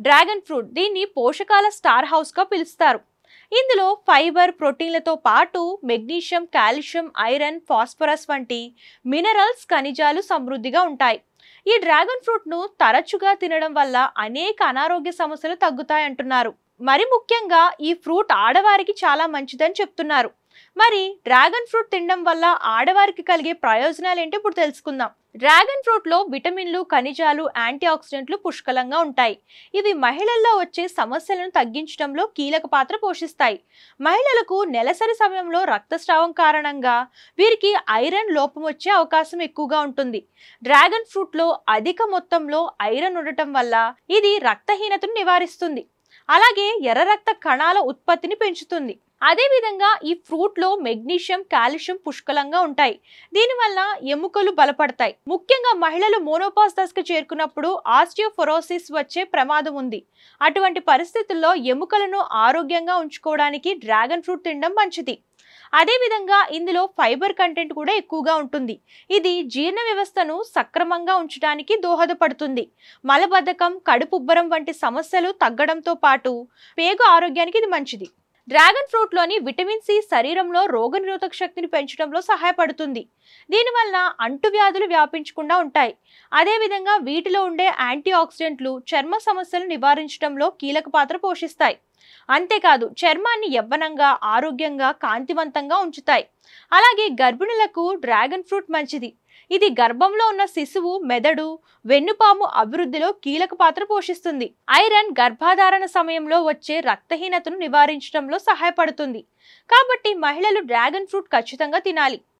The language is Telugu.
డ్రాగన్ ఫ్రూట్ దీన్ని పోషకాల స్టార్ హౌస్ గా పిలుస్తారు. ఇందులో ఫైబర్, ప్రోటీన్లతో పాటు మెగ్నీషియం, కాల్షియం, ఐరన్, ఫాస్ఫరస్ వంటి మినరల్స్, ఖనిజాలు సమృద్ధిగా ఉంటాయి. ఈ డ్రాగన్ ఫ్రూట్ ను తరచుగా తినడం వల్ల అనేక అనారోగ్య సమస్యలు తగ్గుతాయంటున్నారు. మరి ముఖ్యంగా ఈ ఫ్రూట్ ఆడవారికి చాలా మంచిదని చెప్తున్నారు. మరి డ్రాగన్ ఫ్రూట్ తినడం వల్ల ఆడవారికి కలిగే ప్రయోజనాలు ఏంటో ఇప్పుడు తెలుసుకుందాం. డ్రాగన్ ఫ్రూట్ లో విటమిన్లు, ఖనిజాలు, యాంటీ ఆక్సిడెంట్లు పుష్కలంగా ఉంటాయి. ఇవి మహిళల్లో వచ్చే సమస్యలను తగ్గించడంలో కీలక పాత్ర పోషిస్తాయి. మహిళలకు నెలసరి సమయంలో రక్తస్రావం కారణంగా వీరికి ఐరన్ లోపం వచ్చే అవకాశం ఎక్కువగా ఉంటుంది. డ్రాగన్ ఫ్రూట్ లో అధిక మొత్తంలో ఐరన్ ఉండటం వల్ల ఇది రక్తహీనతను నివారిస్తుంది. అలాగే ఎర్ర రక్త కణాల ఉత్పత్తిని పెంచుతుంది. అదేవిధంగా ఈ ఫ్రూట్ లో మెగ్నీషియం, కాల్షియం పుష్కలంగా ఉంటాయి. దీనివల్ల ఎముకలు బలపడతాయి. ముఖ్యంగా మహిళలు మోనోపాజ్ దశకు చేరుకున్నప్పుడు ఆస్టియోఫోరోసిస్ వచ్చే ప్రమాదం ఉంది. అటువంటి పరిస్థితుల్లో ఎముకలను ఆరోగ్యంగా ఉంచుకోవడానికి డ్రాగన్ ఫ్రూట్ తినడం మంచిది. అదేవిధంగా ఇందులో ఫైబర్ కంటెంట్ కూడా ఎక్కువగా ఉంటుంది. ఇది జీర్ణ వ్యవస్థను సక్రమంగా ఉంచడానికి దోహదపడుతుంది. మలబద్ధకం, కడుపుబ్బరం వంటి సమస్యలు తగ్గడంతో పాటు పేగు ఆరోగ్యానికి ఇది మంచిది. డ్రాగన్ ఫ్రూట్ లోని విటమిన్ సి శరీరంలో రోగనిరోధక శక్తిని పెంచడంలో సహాయపడుతుంది. దీనివల్ల అంటువ్యాధులు వ్యాపించకుండా ఉంటాయి. అదేవిధంగా వీటిలో ఉండే యాంటీ ఆక్సిడెంట్లు చర్మ సమస్యలు నివారించడంలో కీలక పాత్ర పోషిస్తాయి. అంతేకాదు చర్మాన్ని యవ్వనంగా, ఆరోగ్యంగా, కాంతివంతంగా ఉంచుతాయి. అలాగే గర్భిణులకు డ్రాగన్ ఫ్రూట్ మంచిది. ఇది గర్భంలో ఉన్న శిశువు మెదడు, వెన్నుపాము అభివృద్ధిలో కీలక పాత్ర పోషిస్తుంది. ఐరన్ గర్భధారణ సమయంలో వచ్చే రక్తహీనతను నివారించడంలో సహాయపడుతుంది. కాబట్టి మహిళలు డ్రాగన్ ఫ్రూట్ ఖచ్చితంగా తినాలి.